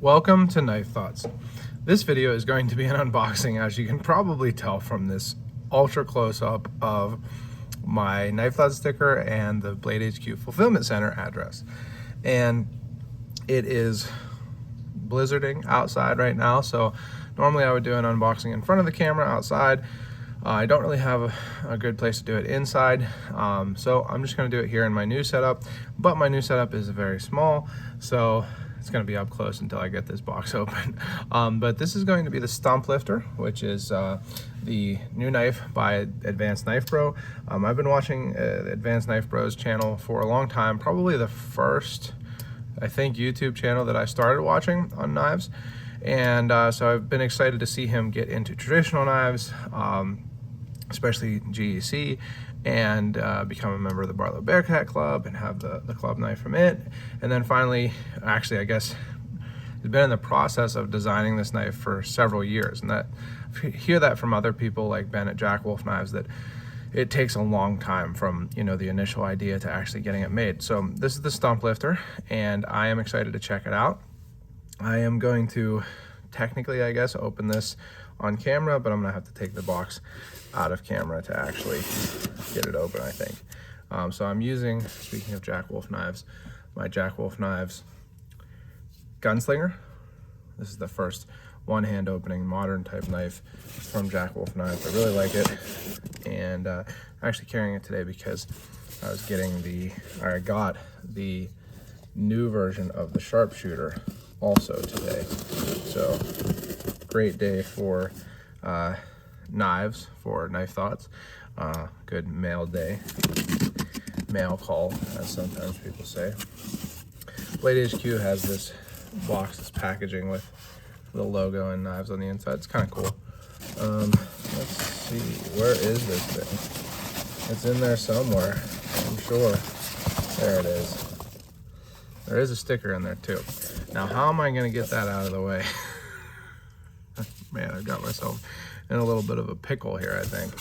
Welcome to Knife Thoughts. This video is going to be an unboxing, as you can probably tell from this ultra close-up of my Knife Thoughts sticker and the Blade HQ Fulfillment Center address. And it is blizzarding outside right now, so normally I would do an unboxing in front of the camera outside. I don't really have a good place to do it inside, so I'm just going to do it here in my new setup, but my new setup is very small, so it's going to be up close until I get this box open. But this is going to be the Stump lifter, which is the new knife by Advanced Knife Bro. I've been watching Advanced Knife Bro's channel for a long time, probably the first, I think, YouTube channel that I started watching on knives. And so I've been excited to see him get into traditional knives, especially GEC, and become a member of the Barlow Bearcat Club and have the club knife from it. And then finally, actually, I guess he's been in the process of designing this knife for several years. And that, I hear that from other people like Ben at Jack Wolf Knives, that it takes a long time from, you know, the initial idea to actually getting it made. So this is the Stump lifter, and I am excited to check it out. I am going to technically, I guess, open this on camera, but I'm gonna have to take the box out of camera to actually get it open, I think. So I'm using, speaking of Jack Wolf knives, my Jack Wolf Knives Gunslinger. This is the first one-hand opening modern type knife from Jack Wolf Knives. I really like it, and I'm actually carrying it today because I was I got the new version of the sharpshooter also today. So great day for knives, for Knife Thoughts. Good mail day, mail call, as sometimes people say. Blade HQ has this box, this packaging with the logo and knives on the inside. It's kind of cool. Let's see, where is this thing? It's in there somewhere, I'm sure. There it is. There is a sticker in there too. Now, how am I going to get that out of the way? Man, I've got myself in a little bit of a pickle here, I think.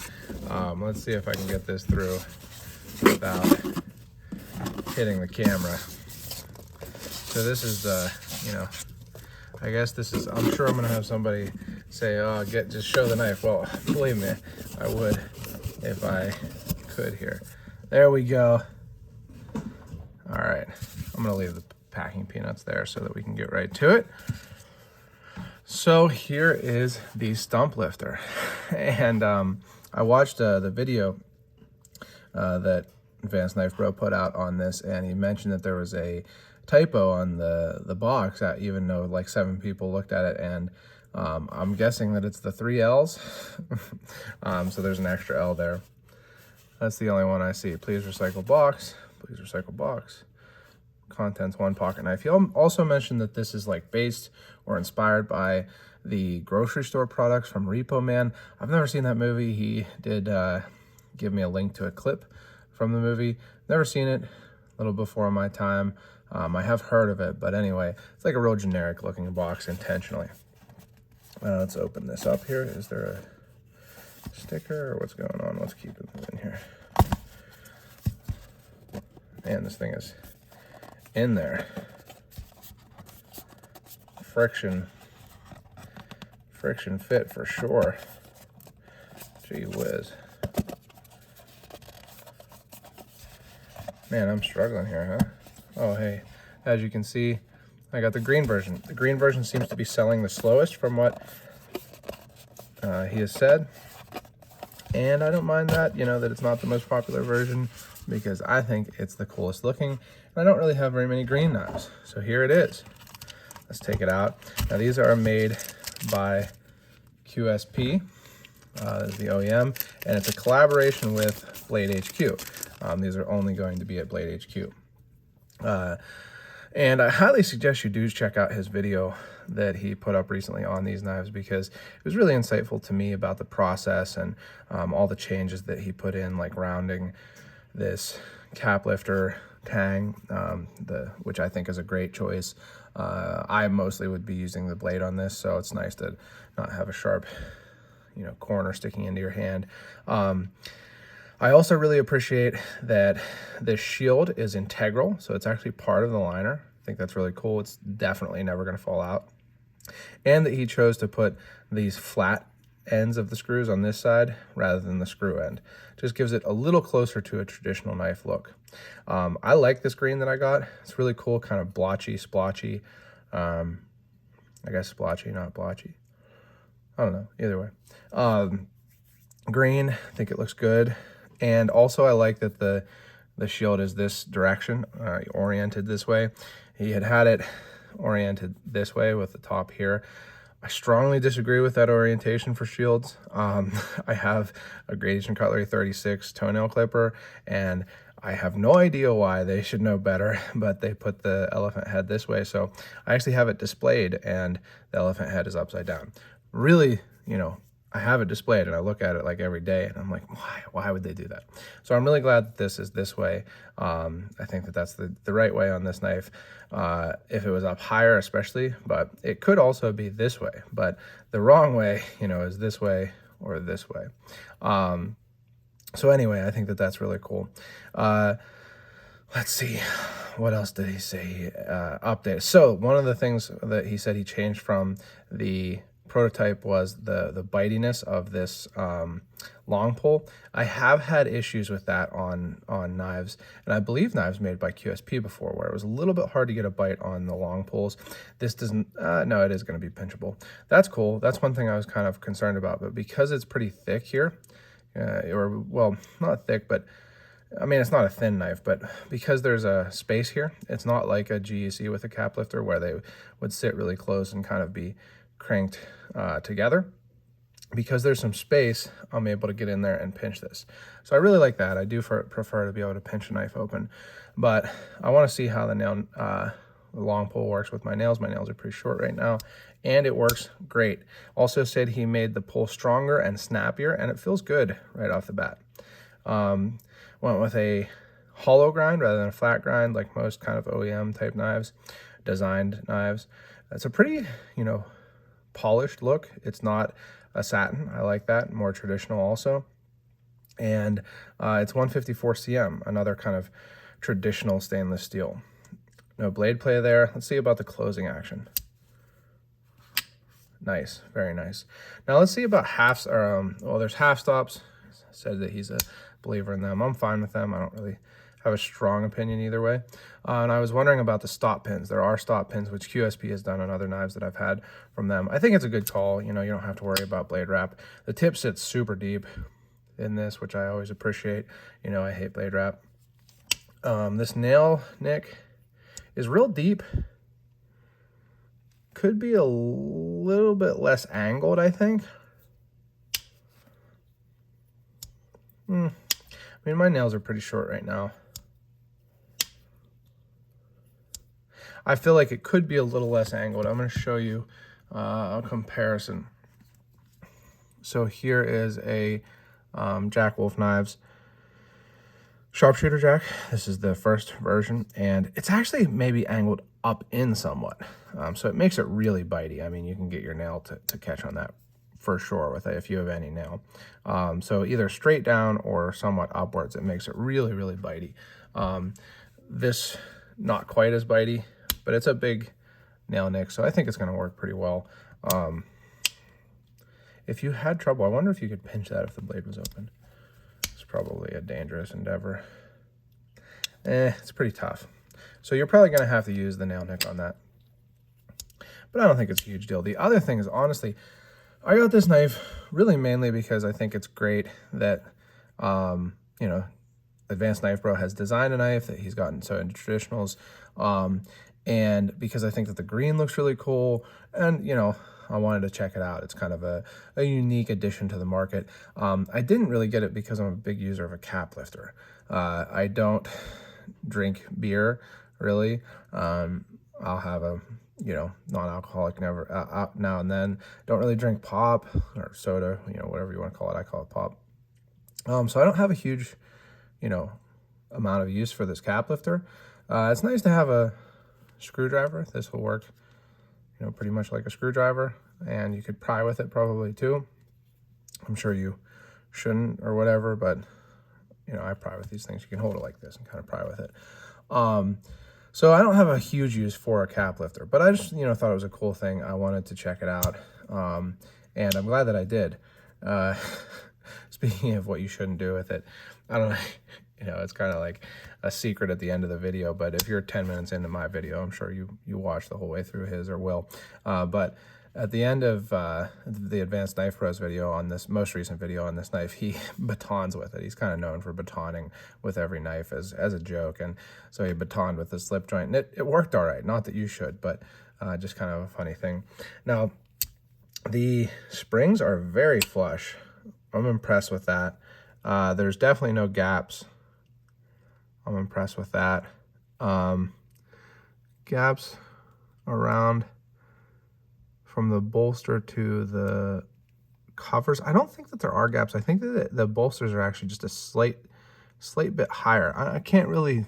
Let's see if I can get this through without hitting the camera. So this is you know, I guess this is, I'm sure I'm going to have somebody say, oh, just show the knife. Well, believe me, I would if I could here. There we go. All right, I'm going to leave the packing peanuts there so that we can get right to it. So here is the Stump lifter, and I watched the video that Advanced Knife Bro put out on this, and he mentioned that there was a typo on the box, even though like 7 people looked at it, and I'm guessing that it's the 3 L's. So there's an extra L there. That's the only one I see. Please recycle box. Please recycle box. Contents 1 pocket knife. He also mentioned that this is like based or inspired by the grocery store products from Repo Man. I've never seen that movie. He did give me a link to a clip from the movie. Never seen it, a little before my time. I have heard of it, but anyway, it's like a real generic looking box intentionally. Let's open this up here. Is there a sticker or what's going on? Let's keep it in here. Man, this thing is in there. Friction fit for sure. Gee whiz. Man, I'm struggling here, huh? Oh, hey, as you can see, I got the green version. The green version seems to be selling the slowest from what he has said. And I don't mind that, you know, that it's not the most popular version, because I think it's the coolest looking. And I don't really have very many green knives. So here it is. Let's take it out. Now these are made by QSP, the OEM, and it's a collaboration with Blade HQ. These are only going to be at Blade HQ. And I highly suggest you do check out his video that he put up recently on these knives, because it was really insightful to me about the process and all the changes that he put in, like rounding this cap lifter tang, which I think is a great choice. I mostly would be using the blade on this, so it's nice to not have a sharp, you know, corner sticking into your hand. I also really appreciate that this shield is integral, so it's actually part of the liner. think that's really cool. It's definitely never going to fall out. And that he chose to put these flat ends of the screws on this side rather than the screw end. Just gives it a little closer to a traditional knife look. I like this green that I got. It's really cool, kind of blotchy, splotchy. I guess splotchy, not blotchy. I don't know, either way. Green, I think it looks good. And also I like that the shield is this direction, oriented this way. He had it oriented this way with the top here. I strongly disagree with that orientation for shields. I have a Gradation Cutlery 36 toenail clipper, and I have no idea why. They should know better, but they put the elephant head this way. So I actually have it displayed, and the elephant head is upside down. Really, you know, I have it displayed and I look at it like every day and I'm like, why would they do that? So I'm really glad that this is this way. I think that that's the right way on this knife. If it was up higher especially, but it could also be this way, but the wrong way, you know, is this way or this way. So anyway, I think that that's really cool. Let's see, what else did he say? Update. So one of the things that he said he changed from the prototype was the bitiness of this long pole. I have had issues with that on knives, and I believe knives made by QSP before, where it was a little bit hard to get a bite on the long poles. This doesn't, no, it is going to be pinchable. That's cool. That's one thing I was kind of concerned about, but because it's pretty thick here, or well, not thick, but I mean, it's not a thin knife, but because there's a space here, it's not like a GEC with a cap lifter where they would sit really close and kind of be cranked together. Because there's some space, I'm able to get in there and pinch this. So I really like that. I do prefer to be able to pinch a knife open, but I want to see how the long pole works with my nails. My nails are pretty short right now, and it works great. Also said he made the pole stronger and snappier, and it feels good right off the bat. Went with a hollow grind rather than a flat grind, like most kind of OEM type knives, designed knives. It's a pretty, you know, polished look. It's not a satin. I like that. More traditional also. And it's 154 cm, another kind of traditional stainless steel. No blade play there. Let's see about the closing action. Nice, very nice. Now let's see about halves. Well, there's half stops. Said that he's a believer in them. I'm fine with them. I don't really have a strong opinion either way. And I was wondering about the stop pins. There are stop pins, which QSP has done on other knives that I've had from them. I think it's a good call. You know, you don't have to worry about blade wrap. The tip sits super deep in this, which I always appreciate. You know, I hate blade wrap. This nail nick is real deep. Could be a little bit less angled, I think. I mean, my nails are pretty short right now. I feel like it could be a little less angled. I'm going to show you a comparison. So here is a Jack Wolf Knives sharpshooter jack. This is the first version, and it's actually maybe angled up in somewhat. So it makes it really bitey. I mean, you can get your nail to catch on that for sure with it if you have any nail. So either straight down or somewhat upwards, it makes it really, really bitey. This, not quite as bitey, but it's a big nail nick, so I think it's going to work pretty well. If you had trouble, I wonder if you could pinch that if the blade was open. It's probably a dangerous endeavor. It's pretty tough. So you're probably going to have to use the nail nick on that. But I don't think it's a huge deal. The other thing is, honestly, I got this knife really mainly because I think it's great that, you know, Advanced Knife Bro has designed a knife that he's gotten so into traditionals. And because I think that the green looks really cool, and, you know, I wanted to check it out. It's kind of a unique addition to the market. I didn't really get it because I'm a big user of a cap lifter. I don't drink beer, really. I'll have a, you know, non-alcoholic now and then. Don't really drink pop or soda, you know, whatever you want to call it. I call it pop. So I don't have a huge, you know, amount of use for this cap lifter. It's nice to have a screwdriver. This will work, you know, pretty much like a screwdriver, and you could pry with it probably too. I'm sure you shouldn't or whatever, but, you know, I pry with these things. You can hold it like this and kind of pry with it. So I don't have a huge use for a cap lifter, but I just, thought it was a cool thing. I wanted to check it out. And I'm glad that I did. Speaking of what you shouldn't do with it, I don't know, it's kind of like a secret at the end of the video, but if you're 10 minutes into my video, I'm sure you watch the whole way through his or will. But at the end of the Advanced Knife Pros video on this most recent video on this knife, he batons with it. He's kind of known for batoning with every knife as a joke. And so he batoned with the slip joint, and it worked all right. Not that you should, but just kind of a funny thing. Now, the springs are very flush. I'm impressed with that. There's definitely no gaps. I'm impressed with that. Gaps around from the bolster to the covers. I don't think that there are gaps. I think that the bolsters are actually just a slight bit higher. I can't really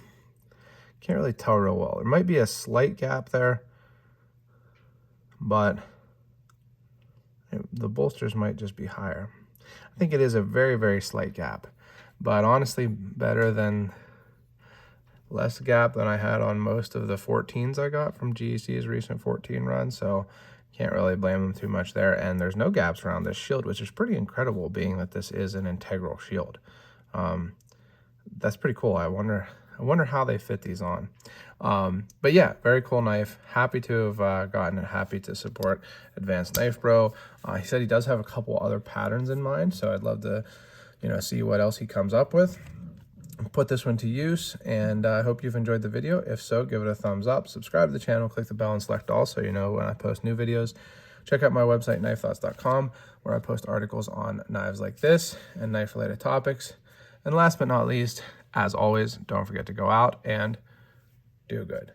tell real well. There might be a slight gap there, but the bolsters might just be higher. I think it is a very, very slight gap, but honestly better than less gap than I had on most of the 14s I got from GEC's recent 14 run. So can't really blame them too much there. And there's no gaps around this shield, which is pretty incredible, being that this is an integral shield. That's pretty cool. I wonder how they fit these on. But yeah, very cool knife. Happy to have gotten it. Happy to support Advanced Knife Bro. He said he does have a couple other patterns in mind, so I'd love to, see what else he comes up with. Put this one to use, and I hope you've enjoyed the video. If so, give it a thumbs up, subscribe to the channel, click the bell and select all so you know when I post new videos. Check out my website, knifethoughts.com, where I post articles on knives like this and knife related topics. And last but not least, as always, don't forget to go out and do good.